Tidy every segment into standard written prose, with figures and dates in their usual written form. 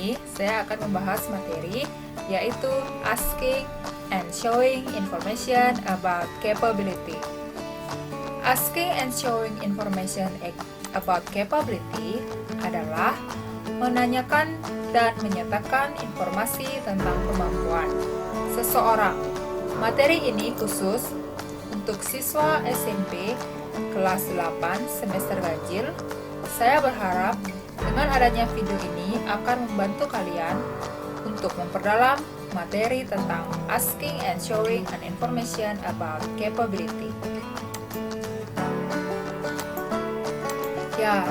ini saya akan membahas materi yaitu asking and showing information about capability. Asking and showing information about capability adalah menanyakan dan menyatakan informasi tentang kemampuan seseorang. Materi ini khusus untuk siswa SMP kelas 8 semester ganjil. Saya berharap dengan adanya video ini akan membantu kalian untuk memperdalam materi tentang asking and showing an information about capability. Ya,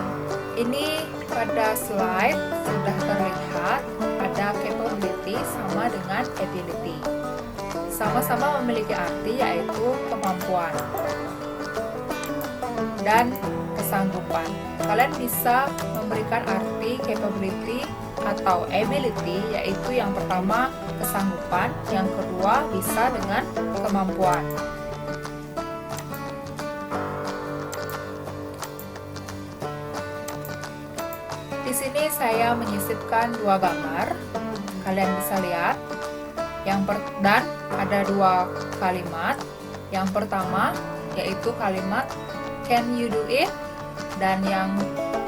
ini pada slide sudah terlihat ada capability sama dengan ability. Sama-sama memiliki arti yaitu kemampuan dan kesanggupan. Kalian bisa memberikan arti capability atau ability, yaitu yang pertama kesanggupan, yang kedua bisa dengan kemampuan. Di sini saya menyisipkan dua gambar. Kalian bisa lihat dan ada dua kalimat. Yang pertama yaitu kalimat can you do it, dan yang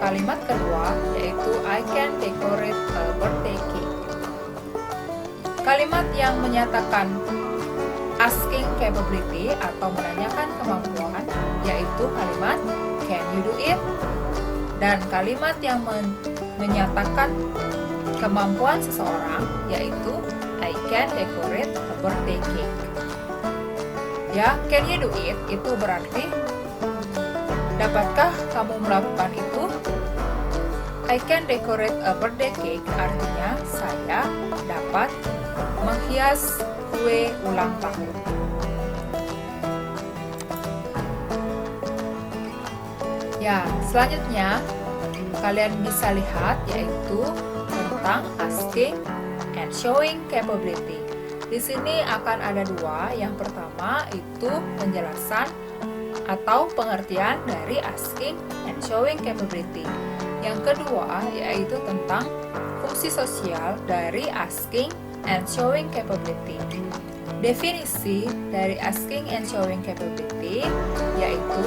kalimat kedua yaitu I can decorate a birthday cake. Kalimat yang menyatakan asking capability atau menanyakan kemampuan yaitu kalimat can you do it, dan kalimat yang menyatakan kemampuan seseorang yaitu I can decorate a birthday cake. Ya, can you do it itu berarti dapatkah kamu melakukan itu? I can decorate a birthday cake artinya saya dapat menghias kue ulang tahun. Ya, selanjutnya kalian bisa lihat yaitu tentang asking and showing capability. Di sini akan ada dua. Yang pertama itu penjelasan atau pengertian dari asking and showing capability. Yang kedua yaitu tentang fungsi sosial dari asking and showing capability. Definisi dari asking and showing capability yaitu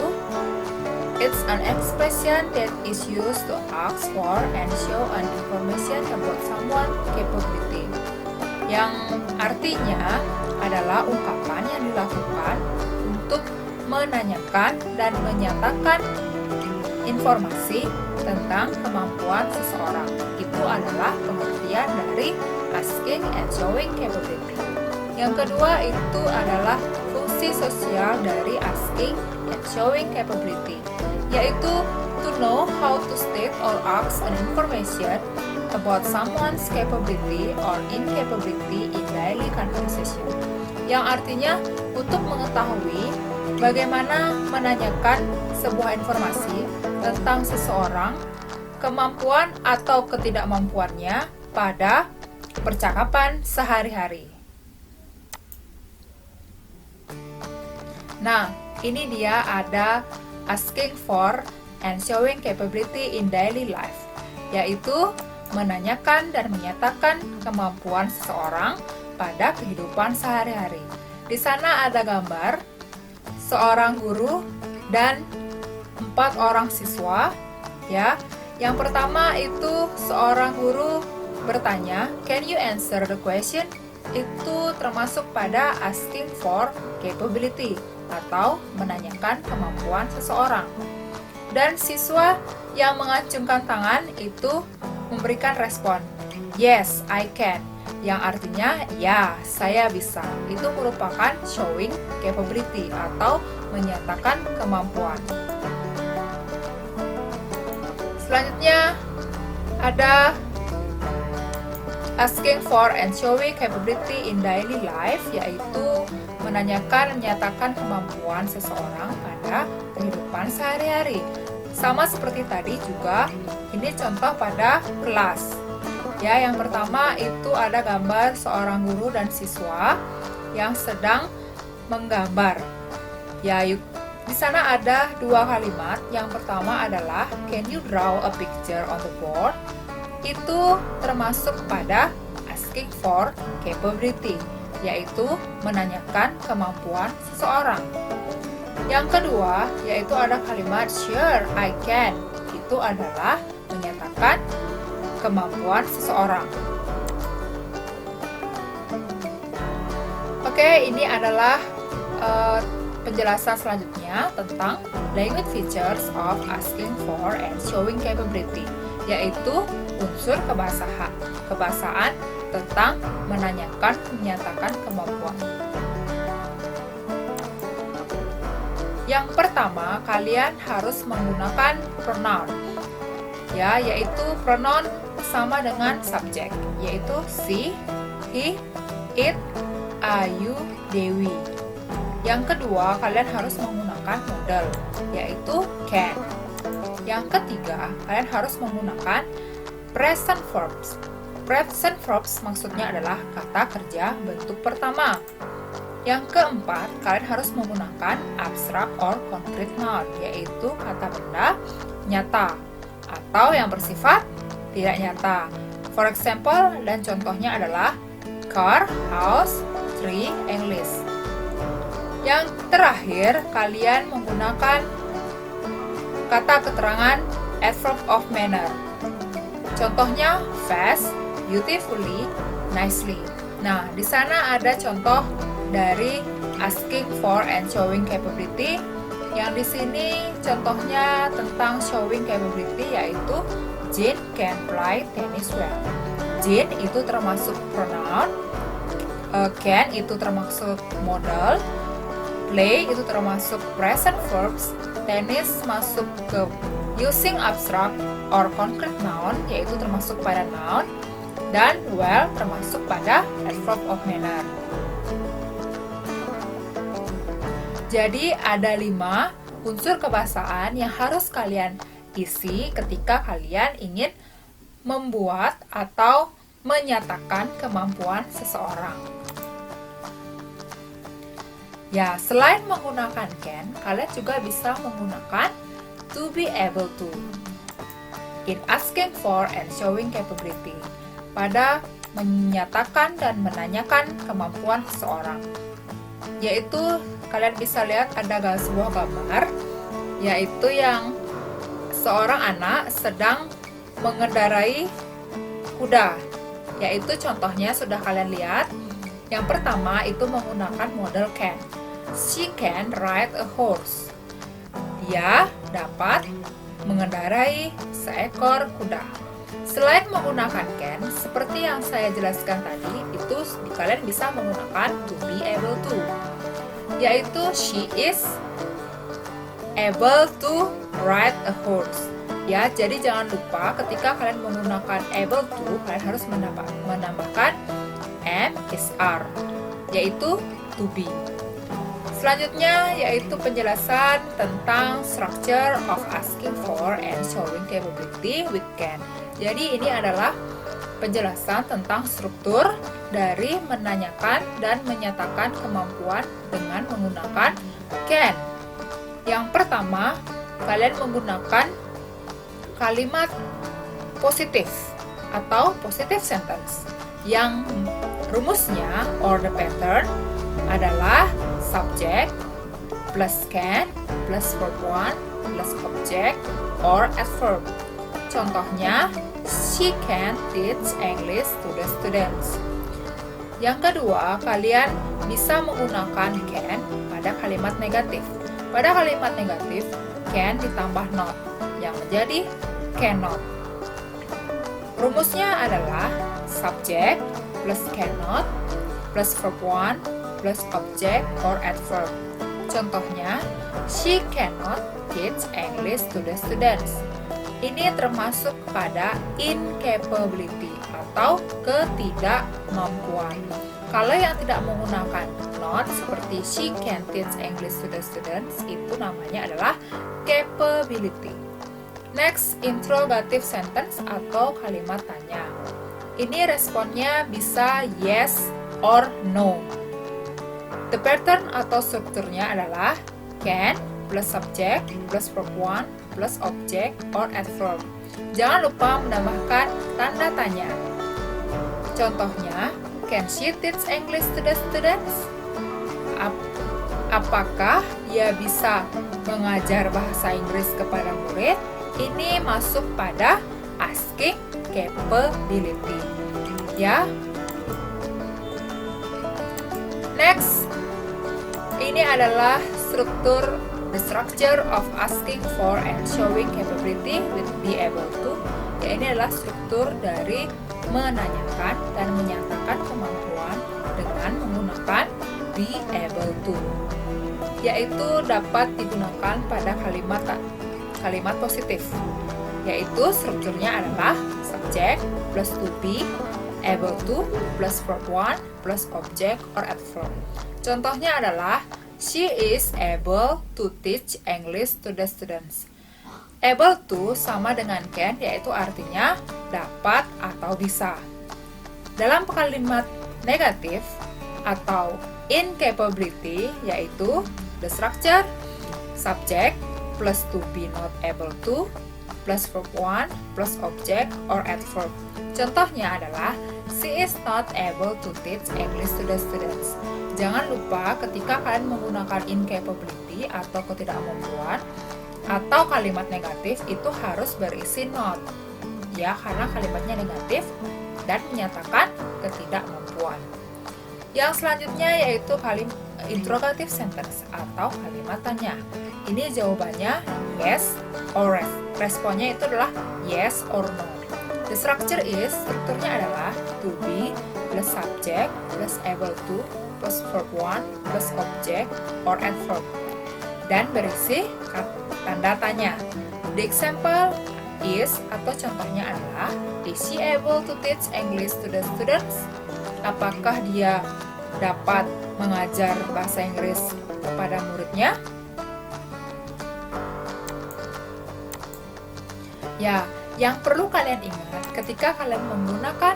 it's an expression that is used to ask for and show an information about someone's capability. Yang artinya adalah ungkapan yang dilakukan untuk menanyakan dan menyatakan informasi tentang kemampuan seseorang. Itu adalah pengertian dari asking and showing capability. Yang kedua itu adalah fungsi sosial dari asking and showing capability, yaitu to know how to state or ask an information about someone's capability or incapability in daily conversation. Yang artinya untuk mengetahui bagaimana menanyakan sebuah informasi tentang seseorang, kemampuan atau ketidakmampuannya pada percakapan sehari-hari. Nah, ini dia ada asking for and showing capability in daily life, yaitu menanyakan dan menyatakan kemampuan seseorang pada kehidupan sehari-hari. Di sana ada gambar seorang guru dan 4 orang siswa. Ya, yang pertama itu seorang guru bertanya, "Can you answer the question?" Itu termasuk pada asking for capability atau menanyakan kemampuan seseorang. Dan siswa yang mengacungkan tangan itu memberikan respon, "Yes, I can." Yang artinya, ya, saya bisa. Itu merupakan showing capability atau menyatakan kemampuan. Selanjutnya, ada asking for and showing capability in daily life, yaitu menanyakan dan menyatakan kemampuan seseorang pada kehidupan sehari-hari. Sama seperti tadi juga, ini contoh pada kelas. Ya, yang pertama itu ada gambar seorang guru dan siswa yang sedang menggambar. Ya, di sana ada dua kalimat. Yang pertama adalah can you draw a picture on the board? itu termasuk pada asking for capability, yaitu menanyakan kemampuan seseorang. Yang kedua, yaitu ada kalimat sure I can. Itu adalah menyatakan kemampuan seseorang. Oke, ini adalah penjelasan selanjutnya tentang language features of asking for and showing capability, yaitu unsur kebahasaan tentang menanyakan, menyatakan kemampuan. Yang pertama, kalian harus menggunakan pronoun, yaitu pronoun sama dengan subjek, yaitu she, he, it, ayu, dewi. Yang kedua, kalian harus menggunakan modal, yaitu can. Yang ketiga, kalian harus menggunakan present verbs. Present verbs maksudnya adalah kata kerja bentuk pertama. Yang keempat, kalian harus menggunakan abstract or concrete noun, yaitu kata benda nyata atau yang bersifat tidak nyata. For example, dan contohnya adalah car, house, tree, and list. Yang terakhir, kalian menggunakan kata keterangan adverb of manner. Contohnya fast, beautifully, nicely. Nah, di sana ada contoh dari asking for and showing capability. Yang di sini contohnya tentang showing capability, yaitu Jane can play tennis well. Jane itu termasuk pronoun, can itu termasuk modal, play itu termasuk present verbs, tennis masuk ke using abstract or concrete noun, yaitu termasuk pada noun, dan well termasuk pada adverb of manner. Jadi ada 5 unsur kebahasaan yang harus kalian isi ketika kalian ingin membuat atau menyatakan kemampuan seseorang. Ya, selain menggunakan can, kalian juga bisa menggunakan to be able to in asking for and showing capability, pada menyatakan dan menanyakan kemampuan seseorang. Yaitu kalian bisa lihat ada sebuah gambar, yaitu yang seorang anak sedang mengendarai kuda, yaitu contohnya sudah kalian lihat. Yang pertama itu menggunakan modal can. She can ride a horse. Dia dapat mengendarai seekor kuda. Selain menggunakan can, seperti yang saya jelaskan tadi, itu kalian bisa menggunakan to be able to, yaitu she is able to ride a horse. Ya, jadi jangan lupa ketika kalian menggunakan able to, kalian harus menambahkan am is are, yaitu to be. Selanjutnya yaitu penjelasan tentang structure of asking for and showing capability with can. Jadi ini adalah penjelasan tentang struktur dari menanyakan dan menyatakan kemampuan dengan menggunakan can. Yang pertama, kalian menggunakan kalimat positif atau positive sentence yang rumusnya or the pattern adalah subject plus can plus verb 1 plus object or adverb. Contohnya, she can teach English to the students. Yang kedua, kalian bisa menggunakan can pada kalimat negatif. Pada kalimat negatif, can ditambah not yang menjadi cannot. Rumusnya adalah subject plus cannot plus verb 1 plus object or adverb. Contohnya, she cannot teach English to the students. Ini termasuk pada incapability atau ketidakmampuan. Kalau yang tidak menggunakan not seperti she can teach English to the students, itu namanya adalah capability. Next, interrogative sentence atau kalimat tanya. Ini responnya bisa yes or no. The pattern atau strukturnya adalah can plus subject plus verb 1 plus object or adverb. Jangan lupa menambahkan tanda tanya. Contohnya, can she teach English to the students? Apakah dia bisa mengajar bahasa Inggris kepada murid? Ini masuk pada asking capability. Ya. Next, ini adalah the structure of asking for and showing capability with be able to. Ya, ini adalah struktur dari menanyakan dan menyatakan kemampuan dengan menggunakan be able to, yaitu dapat digunakan pada kalimat positif, yaitu strukturnya adalah subject plus to be, able to plus verb 1 plus object or adverb. Contohnya adalah she is able to teach English to the students. Able to sama dengan can, yaitu artinya dapat atau bisa. Dalam kalimat negatif atau incapability, yaitu the structure subject plus to be not able to plus verb 1 plus object or adverb. Contohnya adalah she is not able to teach English to the students. Jangan lupa ketika kalian menggunakan incapability atau ketidakmampuan atau kalimat negatif itu harus berisi not, ya, karena kalimatnya negatif dan menyatakan ketidakmampuan. Yang selanjutnya yaitu kalimat interrogative sentence atau kalimat tanya. Ini jawabannya yes or responnya itu adalah yes or no. The structure is, strukturnya adalah to be plus subject plus able to plus verb 1 plus object or adverb dan berisi tanda tanya. The example is atau contohnya adalah is she able to teach English to the students? Apakah dia dapat mengajar bahasa Inggris kepada muridnya? Ya, yang perlu kalian ingat ketika kalian menggunakan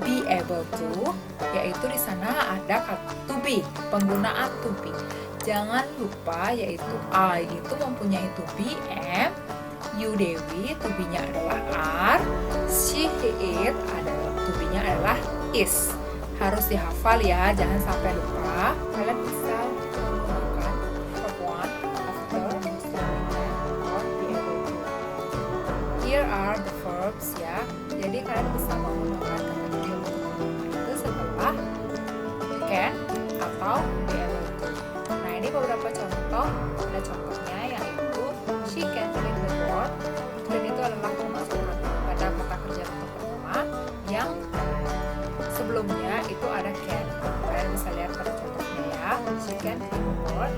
be able to, yaitu di sana ada kata to be, penggunaan to be. Jangan lupa yaitu I itu mempunyai to be am, you Dewi to be-nya adalah are, she he it adalah to be-nya adalah is. Harus dihafal ya, jangan sampai lupa. Kalian bisa menggunakan verb 1 after or be able to. Here are the verbs ya. Jadi kalian bisa menggunakan kata kerja itu setelah can atau be able to. Nah, ini beberapa contoh. Ada contohnya yaitu she can clean the board. Clean itu adalah termasuk pada kata kerja bentuk pertama yang sebelumnya itu ada can. Kalian bisa lihat pada contohnya ya. She can clean the board.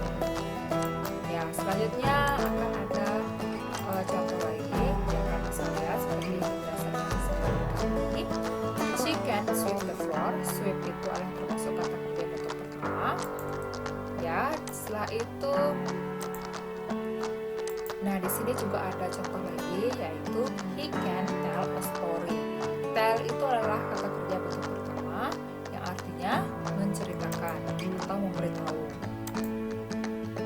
Ya, selanjutnya akan ada contoh lagi yang kalian bisa lihat seperti berdasarkan ini. She can sweep the floor. Sweep itu adalah termasuk kata kerja bentuk pertama. Ya, setelah itu, nah di sini juga ada contoh lagi yaitu he can tell a story. Tell itu adalah kata kerja bentuk pertama yang artinya menceritakan atau memberitahu.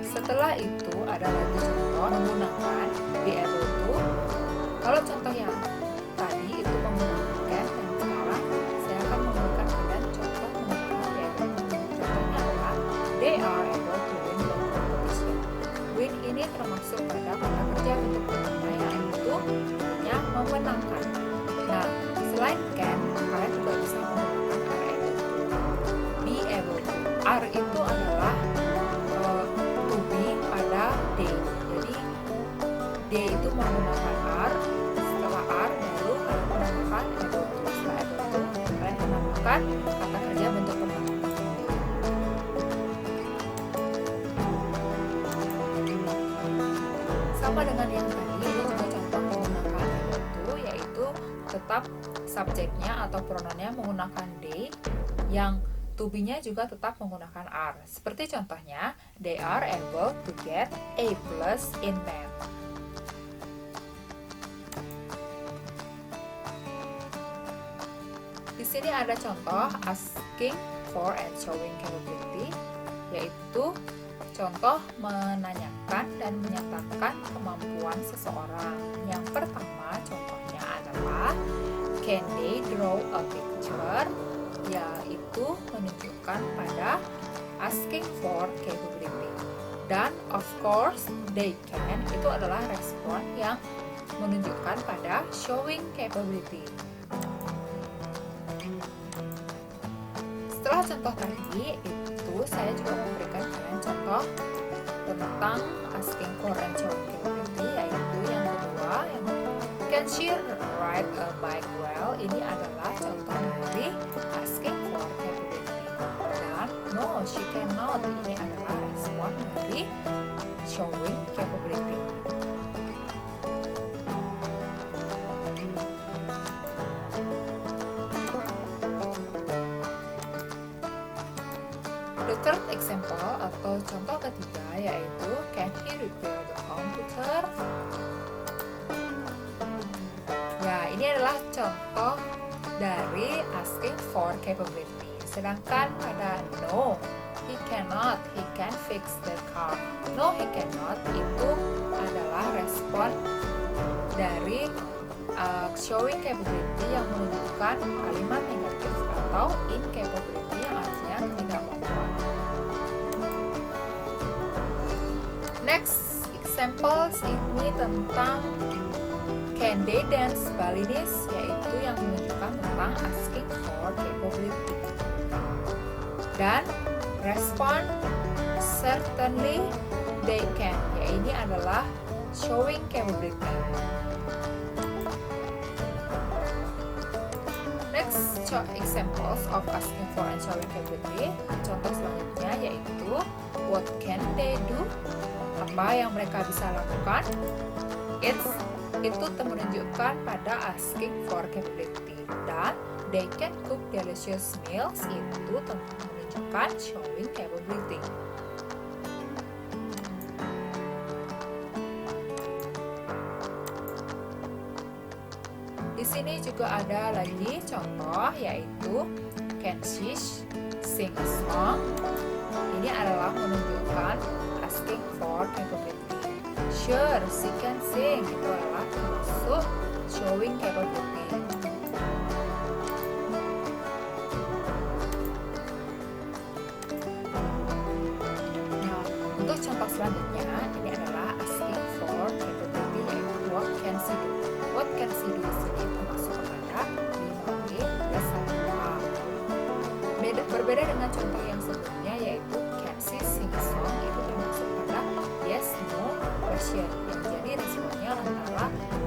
Setelah itu ada lagi contoh menggunakan be able to. Kalau contoh yang tadi itu menggunakan can, dan sekarang saya akan memberikan kalian contoh menggunakan be able to. Contohnya adalah they are able to win the competition. Win ini termasuk pada kata kerja bentuk pertama yaitu artinya memenangkan. Nah, selain can, kalian juga bisa menggunakan are able to. Be able to. Are itu adalah to be pada day. Jadi day itu menggunakan are. Setelah are baru kalian menambahkan able to. Setelah able to kalian menambahkan kata kerja bentuk pertama. Sama dengan yang tadi, ini juga contoh menggunakan able to, yaitu tetap subjeknya atau pronounnya menggunakan they, yang to be-nya juga tetap menggunakan are. Seperti contohnya, they are able to get A+ in math. Di sini ada contoh asking for and showing capability, yaitu contoh menanyakan dan menyatakan kemampuan seseorang. Yang pertama contohnya adalah can they draw a picture, yaitu menunjukkan pada asking for capability. Dan of course they can itu adalah respon yang menunjukkan pada showing capability. Setelah contoh tadi itu saya juga memberikan kalian contoh tentang asking for and showing capability, yaitu yang kedua, yang can she ride a bike well. Ini adalah contoh dari asking for capability. Dan no, she cannot, ini adalah respon dari showing capability. The third example atau contoh ketiga yaitu can he repair the computer? Ya, ini adalah contoh dari asking for capability. Sedangkan pada no, he cannot, he can fix the car. No, he cannot itu adalah respon dari showing capability yang menunjukkan kalimat negatif atau incapability yang artinya ketidakmampuan. Next examples ini tentang can they dance Balinese, yaitu yang menunjukkan tentang asking for capability. Dan respon certainly they can, ya ini adalah showing capability. Next examples of asking for and showing capability. Contoh selanjutnya yaitu what can they do? Apa yang mereka bisa lakukan? Itu menunjukkan pada asking for capability. Dan they can cook delicious meals itu menunjukkan showing capability. Di sini juga ada lagi contoh yaitu can she sing a song. Ini adalah menunjukkan asking for capability. Sure, she can sing, itu adalah termasuk showing capability. Nah, untuk contoh selanjutnya ini adalah asking for capability yaitu what can she do. What can she do di sini termasuk kepada 5W plus 1A. Berbeda dengan contoh yang sebelumnya yaitu can she sing a song, itu termasuk pada yes, no, question, yang jadi responnya antara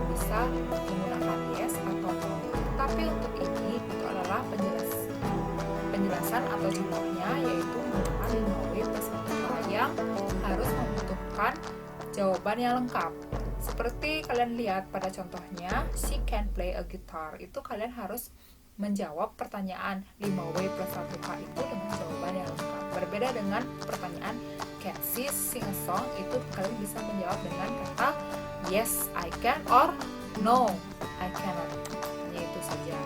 bisa menggunakan yes atau no. Tapi untuk ini itu adalah penjelasan atau contohnya yaitu menggunakan 5W plus 1A yang harus membutuhkan jawaban yang lengkap. Seperti kalian lihat pada contohnya, she can play a guitar. Itu kalian harus menjawab pertanyaan 5W plus 1K itu dengan jawaban yang lengkap. Berbeda dengan pertanyaan can she sing a song, itu kalian bisa menjawab dengan kata yes, I can or no, I cannot. Hanya itu saja.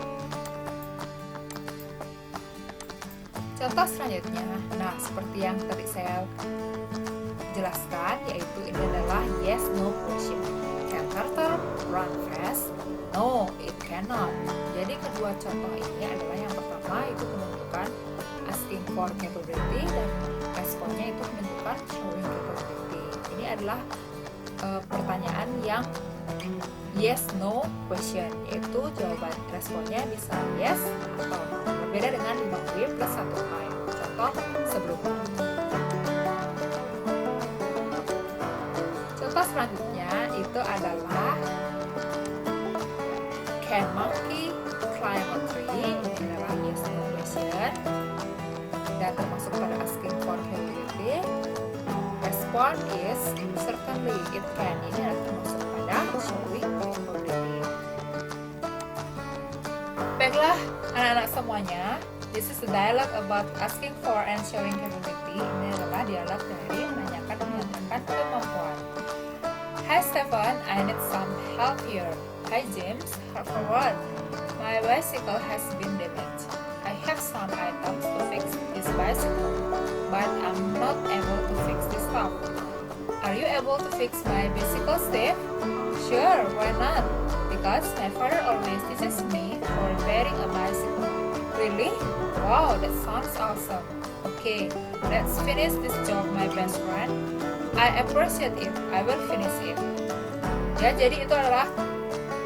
Contoh selanjutnya, nah seperti yang tadi saya jelaskan, yaitu ini adalah yes no question. Can turtle run fast? No, it cannot. Jadi kedua contoh ini adalah yang pertama itu menunjukkan asking for capability dan responnya itu menunjukkan showing capability. Ini adalah pertanyaan yang yes no question, yaitu jawaban responnya bisa yes atau no. Berbeda dengan 5W plus 1A. Contoh sebelumnya. Contoh selanjutnya itu adalah can monkey climb a tree? Ini adalah yes no question dan termasuk pada asking for capability. Respon is certainly it can. Ini adalah termasuk pada showing capability. Baiklah anak-anak semuanya, this is the dialogue about asking for and showing capability. Ini adalah dialog dari menanyakan dan menyatakan kemampuan. Hi Stefan, I need some help here. Hi James, help for what? My bicycle has been damaged. I have some items to fix this bicycle, but I'm not able to fix this stuff. Are you able to fix my bicycle, Steve? Sure, why not? Because my father always teaches me for repairing a bicycle. Really? Wow, that sounds awesome. Okay, let's finish this job, my best friend. I appreciate it. I will finish it. Ya, jadi itu adalah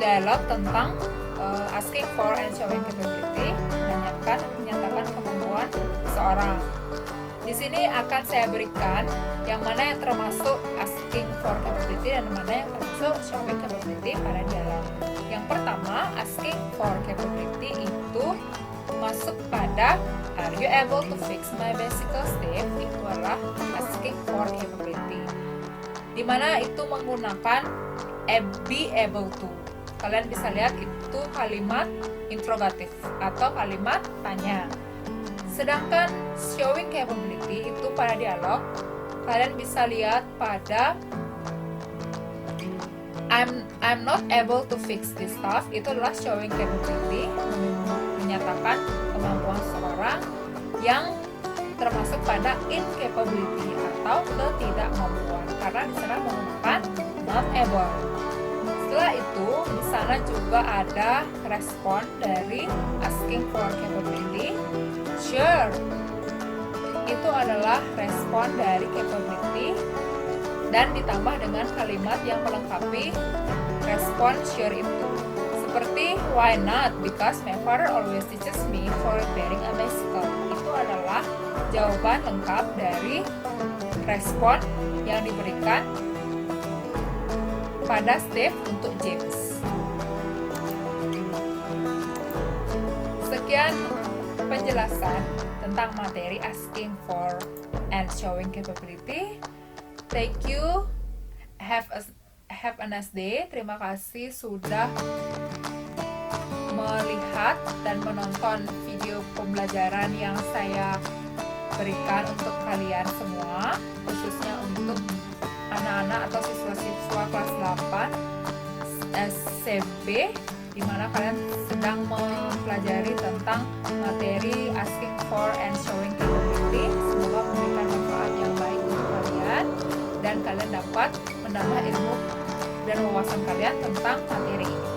dialog tentang asking for and showing capability, menyatakan kemampuan seseorang. Di sini akan saya berikan yang mana yang termasuk asking for capability dan mana yang termasuk showing capability pada dialog. Yang pertama, asking for capability itu masuk pada Are you able to fix my bicycle, Steve? Itu adalah asking for capability. Di mana itu menggunakan be able to. Kalian bisa lihat itu kalimat interrogatif atau kalimat tanya. Sedangkan showing capability itu pada dialog, kalian bisa lihat pada I'm not able to fix this stuff. Itu adalah showing capability, menyatakan kemampuan seseorang yang termasuk pada incapability atau ketidakmampuan, karena di sana menggunakan not able. Setelah itu, di sana juga ada respon dari asking for capability. Sure, itu adalah respon dari capability dan ditambah dengan kalimat yang melengkapi respon sure itu. Seperti why not? Because my father always teaches me for repairing a bicycle. Itu adalah jawaban lengkap dari respon yang diberikan pada Steve untuk James. Sekian penjelasan tentang materi asking for and showing capability. Thank you. Have a nice day. Terima kasih sudah melihat dan menonton video pembelajaran yang saya berikan untuk kalian semua, khususnya untuk anak-anak atau siswa-siswa kelas 8 SMP, di mana kalian sedang mempelajari tentang materi asking for and showing capability. Semoga memberikan manfaat yang baik untuk kalian dan kalian dapat menambah ilmu dan wawasan kalian tentang materi ini.